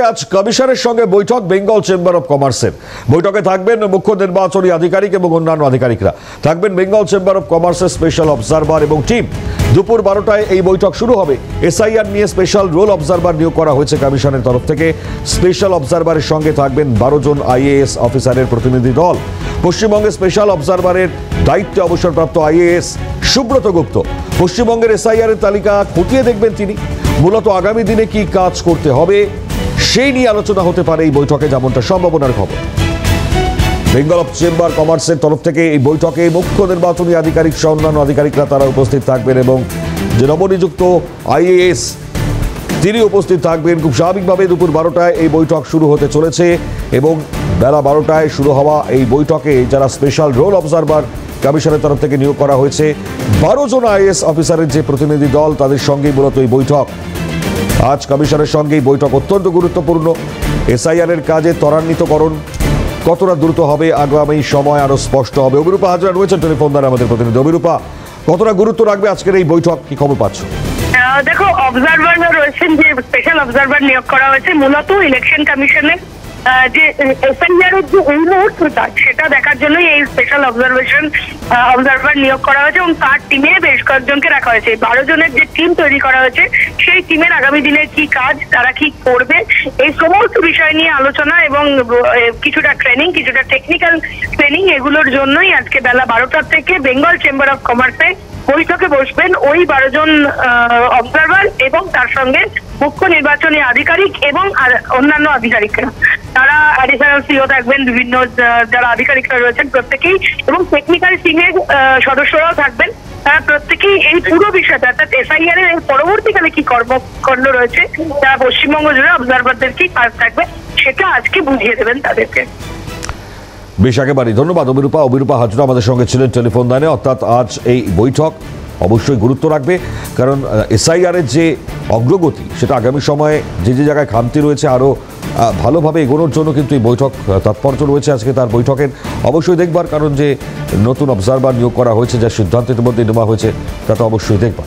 আজ কমিশনের সঙ্গে বৈঠক বেঙ্গল চেম্বার অফ কমার্সের। বৈঠকে থাকবেন মুখ্য নির্বাচনী আধিকারিক এবং অন্যান্য আধিকারিকরা। থাকবেন বেঙ্গল চেম্বার অফ কমার্সের স্পেশাল অবজারভার এবং টিম। দুপুর 12টায় এই বৈঠক শুরু হবে। এসআইআর নিয়ে স্পেশাল রোল অবজারভার নিয়োগ করা হয়েছে কমিশনের তরফ থেকে। স্পেশাল অবজারভারের সঙ্গে থাকবেন 12 জন আইএএস অফিসারের প্রতিনিধি দল। পশ্চিমবঙ্গে স্পেশাল অবজারভারের দায়িত্বে অবসরপ্রাপ্ত আইএএস সুব্রত গুপ্ত পশ্চিমবঙ্গের এসআইআর এর তালিকা খতিয়ে দেখবেন তিনি। মূলত আগামী দিনে কি কাজ করতে হবে সেই নিয়ে আলোচনা হতে পারে এই বৈঠকে, যেমনটা সম্ভাবনার খবর। বেঙ্গল অফ চেম্বার কমার্সের তরফ থেকে এই বৈঠকে মুখ্য নির্বাচনী আধিকারিক সহ অন্যান্য আধিকারিকরা তারা উপস্থিত থাকবেন এবং যে নবনিযুক্ত আইএএস তিনি উপস্থিত থাকবেন। খুব স্বাভাবিকভাবে দুপুর 12টায় এই বৈঠক শুরু হতে চলেছে এবং বেলা 12টায় শুরু হওয়া এই বৈঠকে যারা স্পেশাল রোল অবজারভার কমিশনের তরফ থেকে নিয়োগ করা হয়েছে 12 জন আইএএস অফিসারের যে প্রতিনিধি দল, তাদের সঙ্গেই মূলত এই বৈঠক। আজ কমিশনের সঙ্গে এই বৈঠক অত্যন্ত গুরুত্বপূর্ণ। এসআইআর এর কাজে ত্বরান্বিতকরণ কতটা দ্রুত হবে আগামী সময় আরো স্পষ্ট হবে। অভিরূপা হাজরা রয়েছেন টেলিফোন দ্বারা আমাদের প্রতিনিধি। অভিরূপা, কতটা গুরুত্ব রাখবে আজকের এই বৈঠক, কি খবর পাচ্ছ? দেখো, অবজারভার রয়েছেন, যে স্পেশাল অবজারভার নিয়োগ করা হয়েছে মূলত ইলেকশন কমিশনের যে এসআইআর এর যে এই মুহূর্তটা সেটা দেখার জন্যই এই স্পেশাল অবজারভার নিয়োগ করা হয়েছে এবং তার টিমে বেশ কয়েকজনকে রাখা হয়েছে। 12 জনের যে টিম তৈরি করা হয়েছে সেই টিমের আগামী দিনে কি কাজ, তারা কি করবে, এই সমস্ত বিষয় নিয়ে আলোচনা এবং কিছুটা ট্রেনিং, কিছুটা টেকনিক্যাল ট্রেনিং, এগুলোর জন্যই আজকে বেলা 12টার থেকে বেঙ্গল চেম্বার অফ কমার্সে বৈঠকে বসবেন ওই 12 জন অবজারভার এবং তার সঙ্গে মুখ্য নির্বাচনী আধিকারিক এবং অন্যান্য আধিকারিকরা। তারা অ্যাডিশনাল সিও থাকবেন, বিভিন্ন যারা আধিকারিকরা রয়েছেন প্রত্যেকেই, এবং টেকনিক্যাল টিমের সদস্যরাও থাকবেন। তারা প্রত্যেকেই এই পুরো বিষয়টা, অর্থাৎ এসআইআর এর পরবর্তীকালে কি কর্মকাণ্ড রয়েছে, তারা পশ্চিমবঙ্গ জুড়ে অবজারভারদের কি কাজ থাকবে সেটা আজকে বুঝিয়ে দেবেন তাদেরকে। বেশ, একেবারেই ধন্যবাদ অভিরূপা হাজরা আমাদের সঙ্গে ছিলেন টেলিফোন লাইনে। অর্থাৎ আজ এই বৈঠক অবশ্যই গুরুত্ব রাখবে, কারণ এসআইআর এর যে অগ্রগতি সেটা আগামী সময়ে যে যে জায়গায় খামতি রয়েছে আরও ভালোভাবে এগোনোর জন্য কিন্তু এই বৈঠক তাৎপর্য রয়েছে আজকে তার বৈঠকের। অবশ্যই দেখবার, কারণ যে নতুন অবজারভার নিয়োগ করা হয়েছে, যা সিদ্ধান্ত ইতিমধ্যে নেওয়া হয়েছে তা তো অবশ্যই দেখবার।